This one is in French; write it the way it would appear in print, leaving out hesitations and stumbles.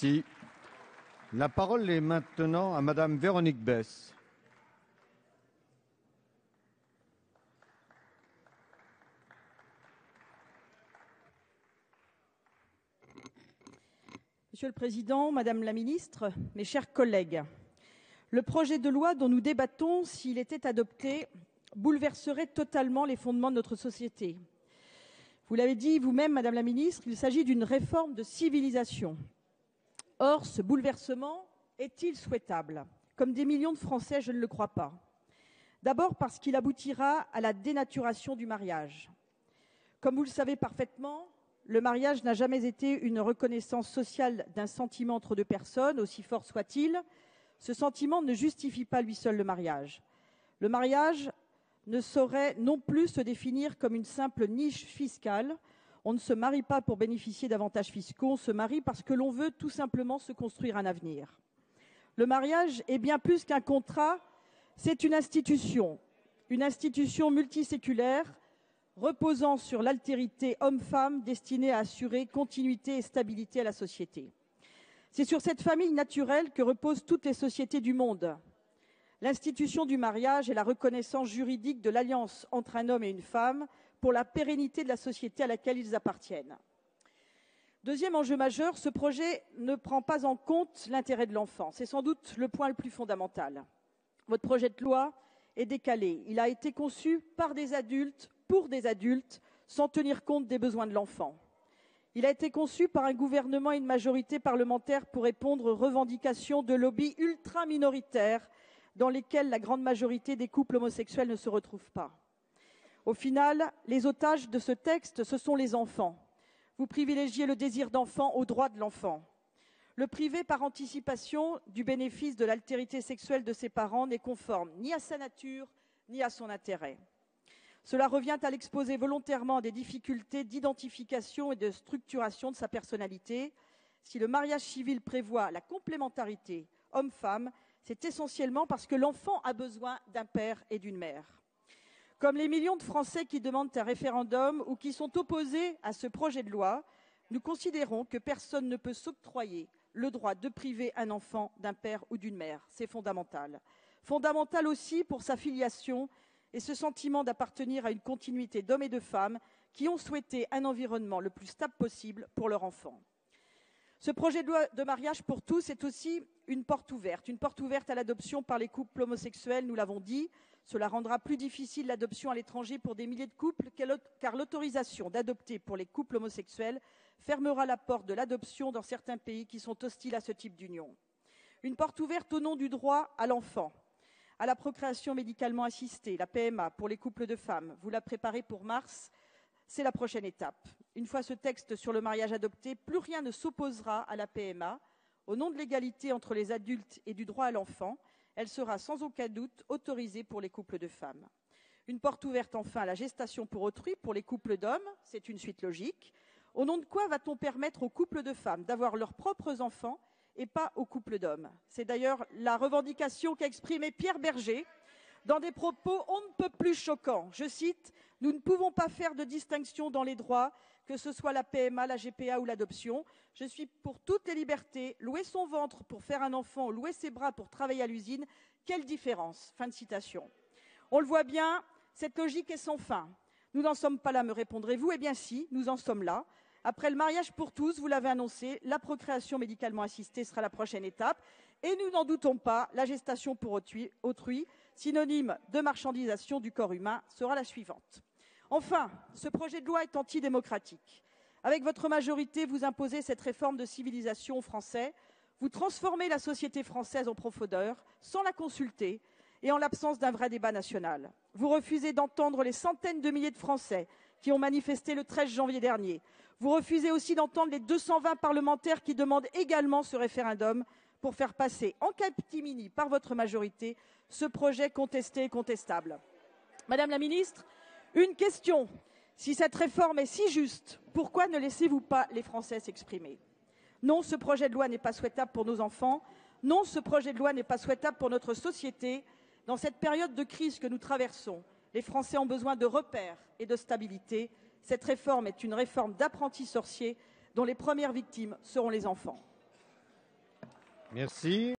Merci. La parole est maintenant à Madame Véronique Besse. Monsieur le Président, Madame la Ministre, mes chers collègues, le projet de loi dont nous débattons, s'il était adopté, bouleverserait totalement les fondements de notre société. Vous l'avez dit vous-même, Madame la Ministre, il s'agit d'une réforme de civilisation. Or, ce bouleversement est-il souhaitable? Comme des millions de Français, je ne le crois pas. D'abord parce qu'il aboutira à la dénaturation du mariage. Comme vous le savez parfaitement, le mariage n'a jamais été une reconnaissance sociale d'un sentiment entre deux personnes, aussi fort soit-il. Ce sentiment ne justifie pas lui seul le mariage. Le mariage ne saurait non plus se définir comme une simple niche fiscale. On ne se marie pas pour bénéficier d'avantages fiscaux, on se marie parce que l'on veut tout simplement se construire un avenir. Le mariage est bien plus qu'un contrat, c'est une institution multiséculaire, reposant sur l'altérité homme-femme destinée à assurer continuité et stabilité à la société. C'est sur cette famille naturelle que reposent toutes les sociétés du monde. L'institution du mariage est la reconnaissance juridique de l'alliance entre un homme et une femme pour la pérennité de la société à laquelle ils appartiennent. Deuxième enjeu majeur, ce projet ne prend pas en compte l'intérêt de l'enfant. C'est sans doute le point le plus fondamental. Votre projet de loi est décalé. Il a été conçu par des adultes, pour des adultes, sans tenir compte des besoins de l'enfant. Il a été conçu par un gouvernement et une majorité parlementaire pour répondre aux revendications de lobbies ultra-minoritaires dans lesquels la grande majorité des couples homosexuels ne se retrouvent pas. Au final, les otages de ce texte, ce sont les enfants. Vous privilégiez le désir d'enfant au droit de l'enfant. Le priver par anticipation du bénéfice de l'altérité sexuelle de ses parents n'est conforme ni à sa nature, ni à son intérêt. Cela revient à l'exposer volontairement à des difficultés d'identification et de structuration de sa personnalité. Si le mariage civil prévoit la complémentarité homme-femme, c'est essentiellement parce que l'enfant a besoin d'un père et d'une mère. Comme les millions de Français qui demandent un référendum ou qui sont opposés à ce projet de loi, nous considérons que personne ne peut s'octroyer le droit de priver un enfant d'un père ou d'une mère. C'est fondamental. Fondamental aussi pour sa filiation et ce sentiment d'appartenir à une continuité d'hommes et de femmes qui ont souhaité un environnement le plus stable possible pour leur enfant. Ce projet de loi de mariage pour tous est aussi une porte ouverte à l'adoption par les couples homosexuels, nous l'avons dit. Cela rendra plus difficile l'adoption à l'étranger pour des milliers de couples, car l'autorisation d'adopter pour les couples homosexuels fermera la porte de l'adoption dans certains pays qui sont hostiles à ce type d'union. Une porte ouverte au nom du droit à l'enfant, à la procréation médicalement assistée, la PMA, pour les couples de femmes. Vous la préparez pour mars, c'est la prochaine étape. Une fois ce texte sur le mariage adopté, plus rien ne s'opposera à la PMA. Au nom de l'égalité entre les adultes et du droit à l'enfant, elle sera sans aucun doute autorisée pour les couples de femmes. Une porte ouverte enfin à la gestation pour autrui pour les couples d'hommes, c'est une suite logique. Au nom de quoi va-t-on permettre aux couples de femmes d'avoir leurs propres enfants et pas aux couples d'hommes? C'est d'ailleurs la revendication qu'a exprimée Pierre Berger dans des propos on ne peut plus choquants. Je cite « Nous ne pouvons pas faire de distinction dans les droits, que ce soit la PMA, la GPA ou l'adoption. Je suis pour toutes les libertés. Louer son ventre pour faire un enfant, louer ses bras pour travailler à l'usine, quelle différence ?» Fin de citation. On le voit bien, cette logique est sans fin. Nous n'en sommes pas là, me répondrez-vous. Eh bien si, nous en sommes là. Après le mariage pour tous, vous l'avez annoncé, la procréation médicalement assistée sera la prochaine étape. Et nous n'en doutons pas, la gestation pour autrui, synonyme de marchandisation du corps humain, sera la suivante. Enfin, ce projet de loi est antidémocratique. Avec votre majorité, vous imposez cette réforme de civilisation aux Français. Vous transformez la société française en profondeur, sans la consulter et en l'absence d'un vrai débat national. Vous refusez d'entendre les centaines de milliers de Français qui ont manifesté le 13 janvier dernier. Vous refusez aussi d'entendre les 220 parlementaires qui demandent également ce référendum pour faire passer en catimini par votre majorité ce projet contesté et contestable. Madame la ministre, une question. Si cette réforme est si juste, pourquoi ne laissez-vous pas les Français s'exprimer? Non, ce projet de loi n'est pas souhaitable pour nos enfants. Non, ce projet de loi n'est pas souhaitable pour notre société. Dans cette période de crise que nous traversons, les Français ont besoin de repères et de stabilité. Cette réforme est une réforme d'apprentis sorciers dont les premières victimes seront les enfants. Merci.